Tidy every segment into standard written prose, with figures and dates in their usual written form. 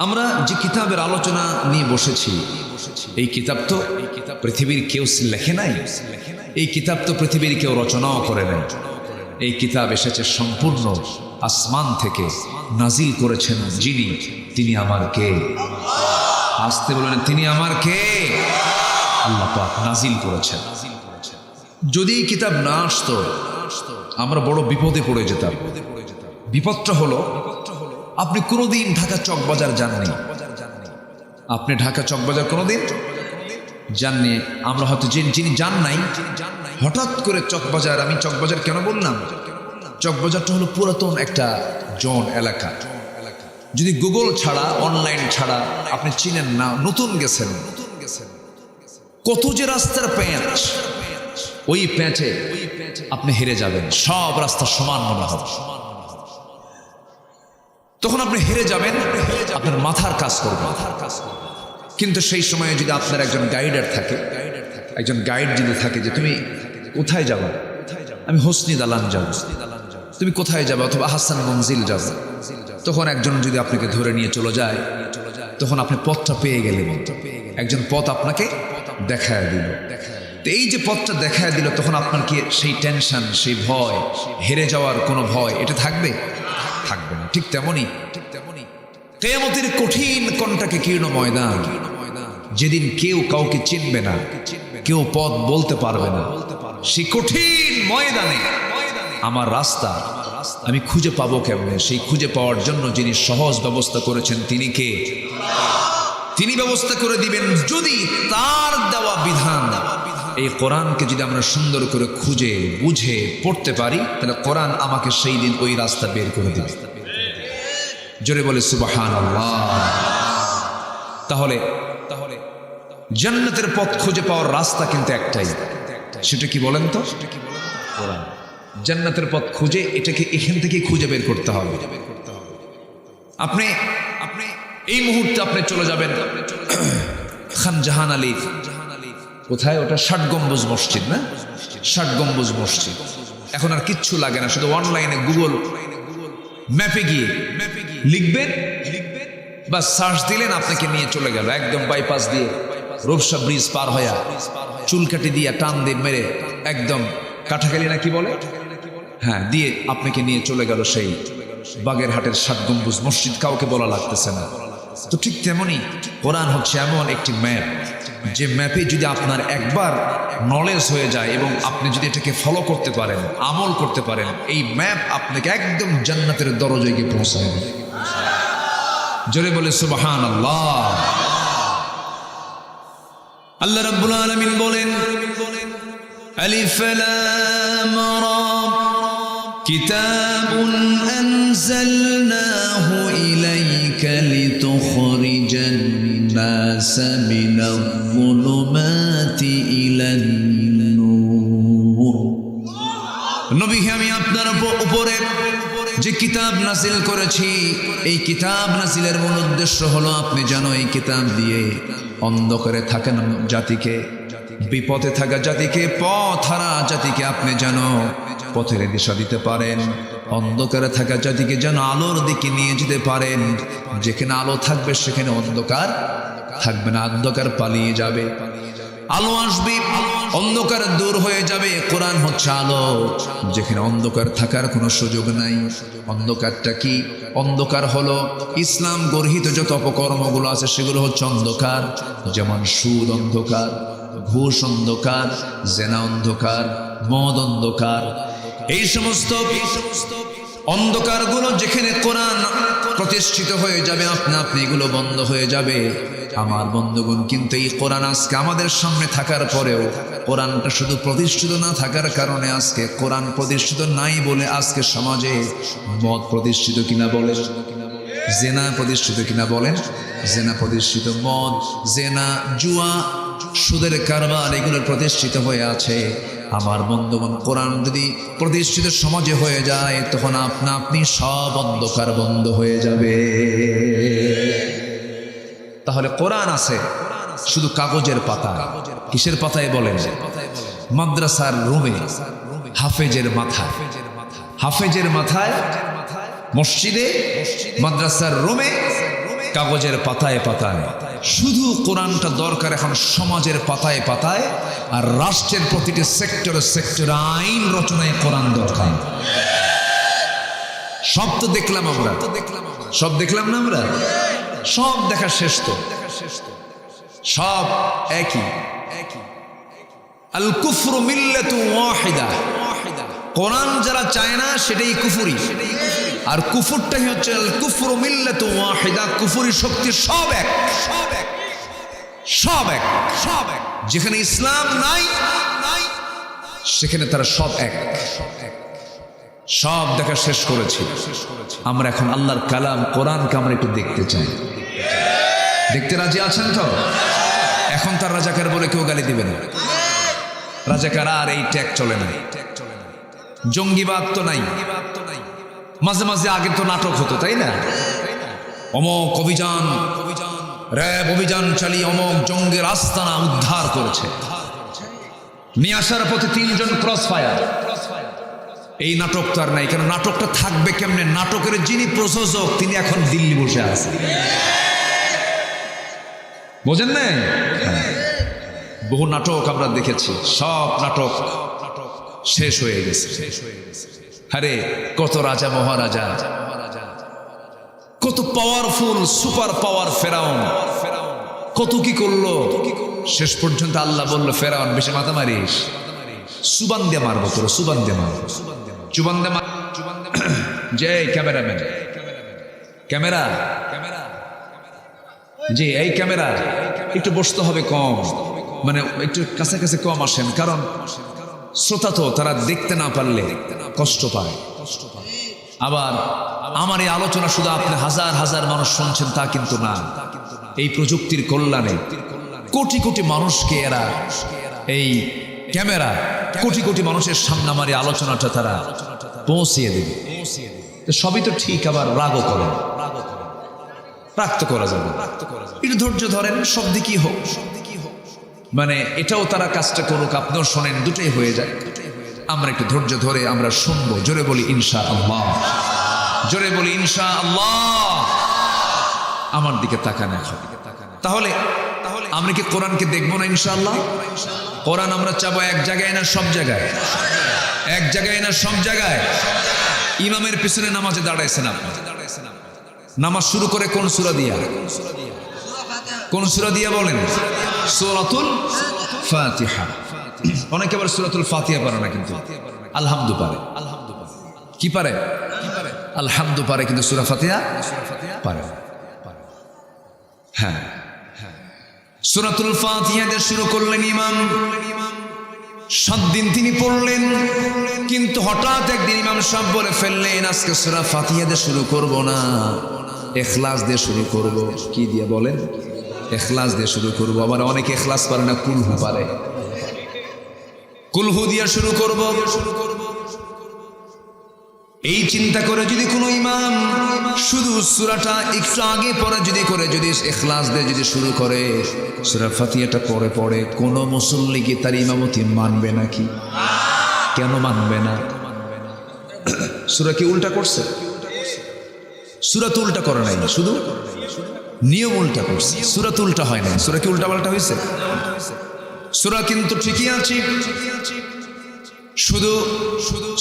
আমরা যে কিতাবের আলোচনা নিয়ে বসেছি, এই কিতাব তো পৃথিবীর কেউ লেখে নাই, এই কিতাব তো পৃথিবীর কেউ রচনাও করে নাই। এই কিতাব এসেছে সম্পূর্ণ আসমান থেকে, নাজিল করেছেন যিনি, তিনি আমার কে? আসতে বলেন, তিনি আমার কে? আল্লাহ পাক নাজিল করেছেন। যদি এই কিতাব না আসতো আমরা বড় বিপদে পড়ে যেতাম। বিপদটা হলো, আপনি কোনোদিন ঢাকা চকবাজার যাননি, আপনি ঢাকা চকবাজার কোনোদিন যাননি। আমরা হয়তো যিনি যান নাই, হঠাৎ করে চকবাজার, আমি চকবাজার কেন বললাম, চকবাজারটা হলো পুরাতন একটা জন এলাকা। যদি গুগল ছাড়া, অনলাইন ছাড়া আপনি চিনেন না, নতুন গেছেন, কত যে রাস্তার প্যাঁচ, ওই প্যাঁচে আপনি হেরে যাবেন। সব রাস্তা সমান মনে হবে, তখন আপনি হেরে যাবেন, আপনার মাথার কাজ করবে। কিন্তু সেই সময়ে যদি আপনার একজন গাইডার থাকে, একজন গাইড যদি থাকে যে তুমি কোথায় যাবো, আমি হোসনি দালান যাব, তুমি কোথায় যাবে, অথবা হাসান মঞ্জিল যাব, তখন একজন যদি আপনাকে ধরে নিয়ে চলে যায়, তখন আপনি পথটা পেয়ে গেলেন, একজন পথ আপনাকে দেখায় দিল। তো এই যে পথটা দেখায় দিল, তখন আপনার কি সেই টেনশন, সেই ভয়, হেরে যাওয়ার কোনো ভয় এটা থাকবে? থাকবে না। ঠিক তেমনই কিয়ামতের কঠিন কণ্টাকে কীর্ণ ময়দান, যেদিন কেউ কাউকে চিনবে না, কেউ পথ বলতে পারবে না, সেই কঠিন ময়দানে আমার রাস্তা আমি খুঁজে পাবো কেমনে? সেই খুঁজে পাওয়ার জন্য যিনি সহজ ব্যবস্থা করেছেন তিনি কে? তিনি ব্যবস্থা করে দিবেন। যদি তার দেওয়া বিধান, এই কোরআনকে যদি আমরা সুন্দর করে খুঁজে বুঝে পড়তে পারি, তাহলে কোরআন আমাকে সেই দিন ওই রাস্তা বের করে দিবে। জোরে বলে সুবহানাল্লাহ। তাহলে জান্নাতের পথ খুঁজে পাওয়ার রাস্তা কিন্তু একটাই, সেটা কি বলেন তো? কোরআন। জান্নাতের পথ খুঁজে, এটাকে এখান থেকে খুঁজে বের করতে হবে। আপনি এই মুহূর্তে আপনি চলে যাবেন খান জাহান আলী, কোথায় ওটা, 60 গম্বুজ মসজিদ না, 60 গম্বুজ মসজিদ। এখন আর কিচ্ছু লাগে না, শুধু অনলাইনে গুগল ম্যাপে গিয়ে লিখবেন, বা সার্চ দিলেন, আপনাকে নিয়ে চলে গেল একদম বাইপাস দিয়ে, রূপসা ব্রিজ পার হয়ে, চুলকাটি দিয়ে টান দিয়ে মেরে একদম কাঠাখালি না কি বলে, হ্যাঁ, দিয়ে আপনাকে নিয়ে চলে গেল সেই বাগেরহাটের 60 গম্বুজ মসজিদ। কাউকে বলা লাগতেছে না। তো ঠিক তেমনি কোরআন হচ্ছে এমন একটি ম্যাপ, যে ম্যাপে যদি আপনার একবার নলেজ হয়ে যায় এবং আপনি যদি এটাকে ফলো করতে পারেন, আমল করতে পারেন, এই ম্যাপ আপনাকে একদম জান্নাতের দরজায় গিয়ে পৌঁছায় দেবে। জোরে বলে সুবহানাল্লাহ। আল্লাহ রাব্বুল আলামিন বলেন, আলিফ লাম রা কিতাবুন আনজালনাহু ইলাইকা লিতুখরিজান নাসা মিনাজ-যুলুমাতি ইলান-নূর। নবী, আমি আপনার উপরে যে কিতাব নাজিল করেছি, এই কিতাব নাজিলের মূল উদ্দেশ্য হলো আপনি যেন এই কিতাব দিয়ে অন্ধকারে থাকেন জাতিকে, বিপদে থাকা জাতিকে, পথ হারা জাতিকে আপনি যেন পথের দিশা দিতে পারেন, অন্ধকারে থাকা জাতিকে যেন আলোর দিকে নিয়ে যেতে পারেন। যেখানে আলো থাকবে সেখানে অন্ধকার থাকবে না, অন্ধকার পালিয়ে যাবে, আলো আসবে, অন্ধকার দূর হয়ে যাবে। কোরআন হচ্ছে আলো, যেখানে অন্ধকার থাকার কোনো সুযোগ নাই। অন্ধকারটা কি? অন্ধকার হলো ইসলাম গর্হিত যত অপকর্মগুলো আছে সেগুলো হচ্ছে অন্ধকার। যেমন সুদ অন্ধকার, ঘুষ অন্ধকার, জেনা অন্ধকার, মদ অন্ধকার। এই সমস্ত অন্ধকারগুলো যেখানে কোরআন প্রতিষ্ঠিত হয়ে যাবে, আপনি এগুলো বন্ধ হয়ে যাবে। আমার বন্ধুগণ, কিন্তু এই কোরআন আজকে আমাদের সামনে থাকার পরেও, কোরআনটা শুধু প্রতিষ্ঠিত না থাকার কারণে, আজকে কোরআন প্রতিষ্ঠিত নাই বলে আজকে সমাজে মদ প্রতিষ্ঠিত কিনা বলেন, জেনা প্রতিষ্ঠিত কিনা বলেন, জেনা প্রতিষ্ঠিত, মদ, জেনা, জুয়া, সুদের কারবার, এগুলো প্রতিষ্ঠিত হয়ে আছে। আমার বন্ধুগণ, কোরআন যদি প্রতিষ্ঠিত সমাজে হয়ে যায়, তখন আপনি সব অন্ধকার বন্ধ হয়ে যাবে। তাহলে কোরআন আছে শুধু কাগজের পাতা। কিসের পাতায় বলেন? মাদ্রাসার রুমে, হাফেজের মাথায়, হাফেজের মাথায়, মসজিদে, মাদ্রাসার রুমে কাগজের পাতায় পাতায়, শুধু কোরআনটা দরকার এখন সমাজের পাতায় পাতায়, আর রাষ্ট্রের প্রতিটি সেক্টরে সেক্টরে আইন রচনায় কোরআন দরকার। সব তো দেখলাম আমরা, সব দেখলাম না আমরা, সব দেখা শেষ তো, সব একই। আল কুফরু মিল্লাতু ওয়াহিদা, কোরআন যারা চায় না সেটাই কুফরি, আর কুফরটাই হচ্ছে আল কুফরু মিল্লাতু ওয়াহিদা, কুফরি শক্তি সব এক, সব এক, সব এক, সব এক। যেখানে ইসলাম নাই সেখানে তারা সব এক, সব দেখা শেষ করেছি আমরা। এখন আল্লাহর কালাম কোরআনকে আমরা একটু দেখতে চাই। দেখতে রাজি আছেন তো? এখন তার রাজাকার বলে কেউ গালি দিবে না, রাজাকার আর এই ট্যাগ চলে না, জঙ্গিবাদ তো নাই। মাঝে মাঝে আগে তো নাটক হতো, তাই না? অমক অভিযান, র্যাব অভিযান চালিয়ে অমক জঙ্গের আস্তানা উদ্ধার করেছে, নিয়ে আসার পথে 3 জন ক্রস ফায়ার। এই নাটক তো আর নাই, কেন নাটকটা থাকবে কেমনে? নাটকের যিনি প্রযোজক তিনি এখন দিল্লি বসে আছে, বোঝেন নাই? বহু নাটক আমরা দেখেছি, সব নাটক শেষ হয়ে গেছে। আরে কত রাজা মহারাজা, কত পাওয়ারফুল সুপার পাওয়ার ফেরাউন, কত কি করলো, শেষ পর্যন্ত আল্লাহ বলল ফেরাউন বেশি মাথা মারিস, সুবান দিয়ে মারবো তোর, সুবান দিয়ে মারবো, চুবান দিয়ে মার। যে ক্যামেরাম্যান, ক্যামেরা, জি এই ক্যামেরা একটু বসতে হবে কম, মানে একটু কাছে কাছে কম আসেন, কারণ শ্রোতা তো তারা দেখতে না পারলে কষ্ট পায়। আবার আমার এই আলোচনা শুধু আপনি হাজার হাজার মানুষ শুনছেন তা কিন্তু না, এই প্রযুক্তির কল্যাণে কোটি কোটি মানুষকে এরা এই ক্যামেরা কোটি কোটি মানুষের সামনে আমার এই আলোচনাটা তারা পৌঁছিয়ে দেবে। সবই তো ঠিক, আবার রাগও করেন, রাগ তো করা যাবে, একটু ধৈর্য ধরেন, সব দিকই হোক, মানে এটাও তারা কাজটা করুক, আপনিও শোনেন, দুটোই হয়ে যায়। আমরা একটু ধৈর্য ধরে আমরা শুনবো, জোরে বলি ইনশাআল্লাহ, জোরে বলি ইনশাআল্লাহ। আমার দিকে তাকান এখন। তাহলে আমরা কি কোরআনকে দেখবো না ইনশাআল্লাহ? কোরআন আমরা চাবো এক জায়গায় না সব জায়গায়? এক জায়গায় না সব জায়গায়? ইমামের পিছনে নামাজে দাঁড়াইছেন আপনি, নামাজ শুরু করে কোন সূরা দিয়া? কোন সূরা দিয়া বলেন? সূরাতুল ফাতিহা। অনেকে আবার সূরাতুল ফাতিহা পারে না, কিন্তু আলহামদু পারে। কি পারে? আলহামদু পারে, কিন্তু সূরা ফাতিহা পারে। হ্যাঁ, সূরাতুল ফাতিহা দিয়ে শুরু করলেন ইমাম, 7 দিন তিনি পড়লেন, কিন্তু হঠাৎ একদিন ইমাম সাহেব বলে ফেললেন আজকে সূরা ফাতিহা দিয়ে শুরু করব না, ইখলাস দিয়ে শুরু করব। কি দিয়ে বলেন? ইখলাস দিয়ে শুরু করব। আবার অনেকে ইখলাস পারে না, কুলহু পারে, কুলহু দিয়ে শুরু করব। এই চিন্তা করে যদি কোনো ইমাম শুধু সূরাটা একটু আগে পরে যদি করে, যদি ইখলাস দিয়ে যদি শুরু করে, সূরা ফাতিহাটা পরে পড়ে, কোনো মুসল্লি কি তার ইমামতি মানবে নাকি? কেন মানবে না? সূরা কি উল্টা করছে? সূরা তো উল্টা করে নাই, শুধু নিয়ম উল্টা করছে, সূরা তো উল্টা হয় না। সূরা কি উল্টা পাল্টা হয়েছে? সূরা কিন্তু ঠিকই আছে, শুধু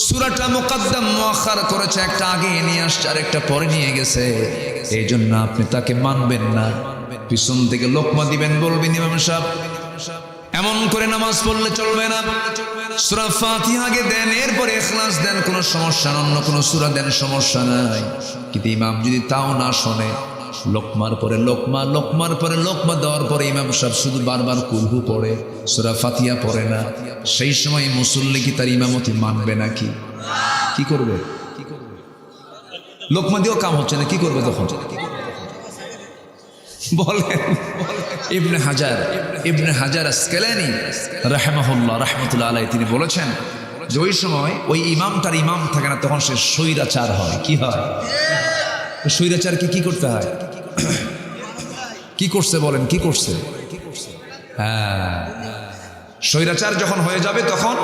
সূরাটা মুকদ্দম মুআখার করেছে, একটা আগে নিয়ে আসছে আর একটা পরে নিয়ে গেছে। এই জন্য আপনি তাকে মানবেন না, পিছন থেকে লোকমা দিবেন, বলবেন ইমাম সাহেব এমন করে নামাজ পড়লে চলবে না, সূরা ফাতিহা আগে দেন, এরপরে ইখলাস দেন, কোনো সমস্যা না, অন্য কোনো সূরা দেন, সমস্যা নাই। কিন্তু ইমাম যদি তাও না শোনে, লোকমার পরে লোকমা, লোকমার পরে লোকমা দেওয়ার পরে ইমাম সাহেব শুধু বারবার কুলহু পড়ে, সূরা ফাতিহা পড়ে না, সেই সময় মুসল্লি কি তার ইমামতি মানবে নাকি? কি করবে? লোকমা দিয়েও কাম হচ্ছে না, কি করবে তখন? বলেন। ইবনে হাজার আসকালানী রাহিমাহুল্লাহ রাহমাতুল্লাহ আলাইহি তিনি বলেছেন যে ওই সময় ওই ইমামটার ইমাম থাকে না, তখন সে স্বৈরাচার হয়। কি হয়? স্বৈরাচারকে কি করতে হয়? কি করছে বলেন? কি করছে? হ্যাঁ, স্বৈরাচার যখন হয়ে যাবে তখন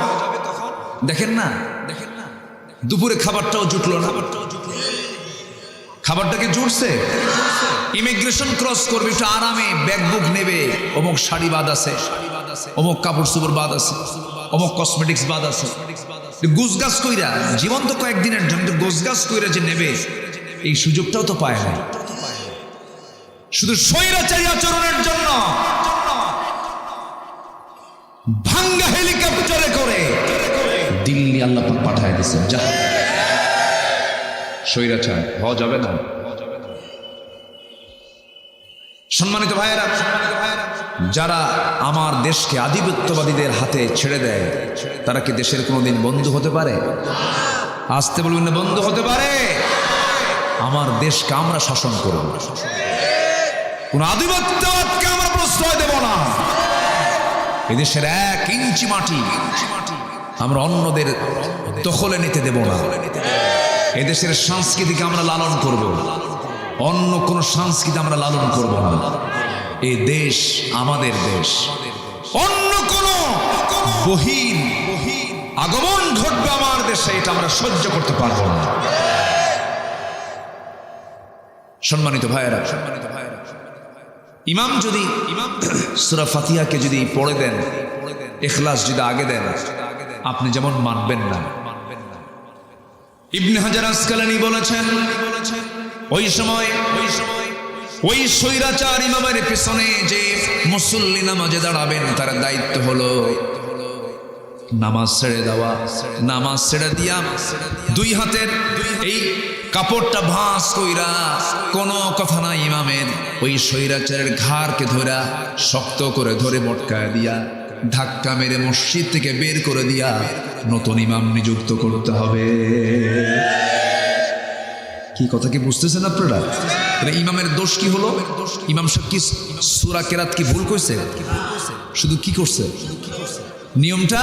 দেখেন না, দুপুরে খাবারটাও জুটলো না, খাবারটা কি জুটছে? ইমিগ্রেশন ক্রস করবে একটু আরামে, ব্যাগ বুক নেবে, অমুক শাড়ি বাদ আছে, অমুক কাপড় চোপড় বাদ আছে, অমুক কসমেটিক্স বাদ আছে, গোছগাছ কইরা জীবন তো কয়েকদিনের জন্য, গোছগাছ কইরা যে নেবে এই সুযোগটাও তো পায় না। শুধু স্বৈরাচারী আচরণের জন্য ভাঙ্গা হেলিকপ্টারে করে দিল্লি আল্লাহ পাক পাঠায় দিয়েছেন। যা স্বৈরাচার হওয়া যাবে না। সম্মানিত ভাইয়েরা, যারা আমার দেশকে আধিপত্যবাদীদের হাতে ছেড়ে দেয় তারা কি দেশের কোনোদিন বন্ধু হতে পারে? আসতে বলবেন না, বন্ধু হতে পারে? আমার দেশকে আমরা শাসন করব, কোন আধিপত্যবাদকে আমরা প্রশ্রয় দেব না। এদেশের 1 ইঞ্চি মাটি আমরা অন্যদের দখলে নিতে দেব না। এদেশের সংস্কৃতিকে আমরা লালন করব, অন্য কোন সংস্কৃতি আমরা লালন করব না। এই দেশ আমাদের দেশ, অন্য কোন বহির আগমন ঘটবে আমার দেশে, এটা আমরা সহ্য করতে পারবো না। সম্মানিত ভাইয়েরা, ইমাম যদি সূরা ফাতিহাকে যদি পড়ে দেন, ইখলাস যদি আগে দেন, আপনি যেমন মানবেন না। ইবনে হাজার আসকালানী বলেছেন, ওই সময় ওই স্বৈরাচার ইমামের পেছনে যে মুসল্লি নামাজে দাঁড়াবেন তার দায়িত্ব হলো নামাজ ছেড়ে দেওয়া। নামাজ ছেড়ে দিয়া 2 হাতের এই কাপড়টা ভাঁজ কইরা, কোনো কথা নাই ইমামের, ওই স্বৈরাচারের ঘাড়কে ধরা শক্ত করে ধরে মটকায় দিয়া ধাক্কা মেরে মসজিদ থেকে বের করে দিয়া নতুন ইমাম নিযুক্ত করতে হবে। কি কথা কি বুঝতেছেন আপনারা? ইমামের দোষ কি হলো? ইমাম সাহেব কি সূরা কেরাত কি ভুল কইছে? শুধু কি করছে? নিয়মটা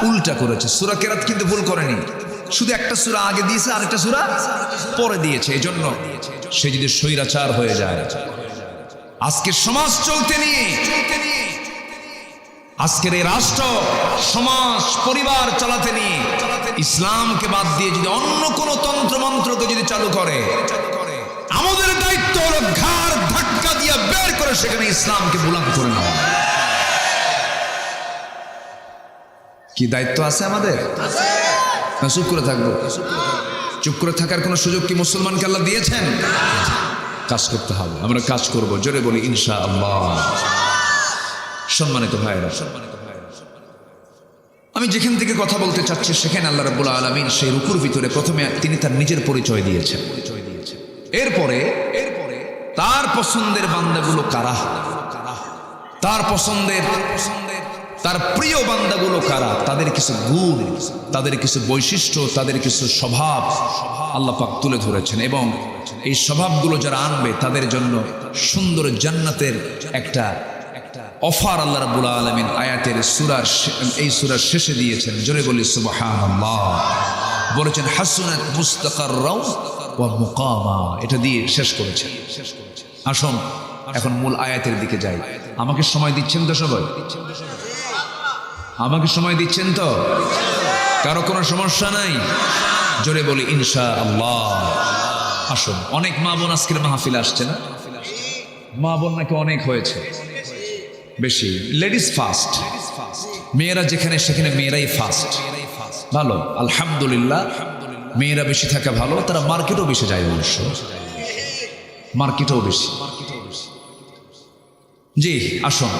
উল্টা করেছে। সূরা কেরাত কিন্তু ভুল করেনি, শুধু একটা সূরা আগে দিয়েছে, আরেকটা সূরা পরে দিয়েছে। এই জন্য সে যদি স্বৈরাচার হয়ে যায়, আজকে সমাজ চলতে নিয়ে, আজকের এই রাষ্ট্র সমাজ পরিবার চালাতে নিয়ে ইসলামকে বাদ দিয়ে যদি অন্য কোন তন্ত্র মন্ত্রকে যদি চালু করে, আমাদের দায়িত্ব হলো ঘাড় ধাক্কা দিয়ে বের করে সেখানে ইসলামকে বুলন্দ করে নেওয়া। কি দায়িত্ব আছে আমাদের? না চুপ করে থাকবো? চুপ করে থাকার কোন সুযোগ কি মুসলমানকে আল্লাহ দিয়েছেন? কাজ করতে হবে, আমরা কাজ করব, জোরে বলি ইনশাআল্লাহ। সম্মানিত ভাইরা, আমি যেখান থেকে কথা বলতে চাচ্ছি সেখানে আল্লাহ রাব্বুল আলামিন সেই রুকুর ভিতরে প্রথমে তিনি তার নিজের পরিচয় দিয়েছেন। এরপরে তার পছন্দের বান্দাগুলো কারা, তার পছন্দের তার প্রিয় বান্দাগুলো কারা, তাদের কিছু গুণ, তাদের কিছু বৈশিষ্ট্য, তাদের কিছু স্বভাব আল্লাহ পাক তুলে ধরেছেন। এবং এই স্বভাবগুলো যারা আনবে তাদের জন্য সুন্দর জান্নাতের একটা অফার আল্লাহ রাব্বুল আলামিন আয়াতের এই সূরার শেষে দিয়েছেন। জোরে বলি সুবহানাল্লাহ। বলেছেন হাসুনাত মুস্তাকাররাও ওয়া মুকামা, এটা দিয়ে শেষ করেছেন। আসুন এখন মূল আয়াতের দিকে যাই। আমাকে সময় দিচ্ছেন তো সবাই? আমাকে সময় দিচ্ছেন তো? কারো কোনো সমস্যা নাই? জোরে বলি ইনশাআল্লাহ। আসুন, অনেক মা বোন আজকের মাহফিলে আসছে না? মা বোন নাকি অনেক হয়েছে, বেশি। লেডিস ফার্স্ট, মেয়েরা যেখানে সেখানে মেয়েরাই ফার্স্ট। ভালো, আলহামদুলিল্লাহ, মেয়েরা বেশি থাকা ভালো। তারা মার্কেটও বেশি যায়, অবশ্য মার্কেটও বেশি। জি আসুন।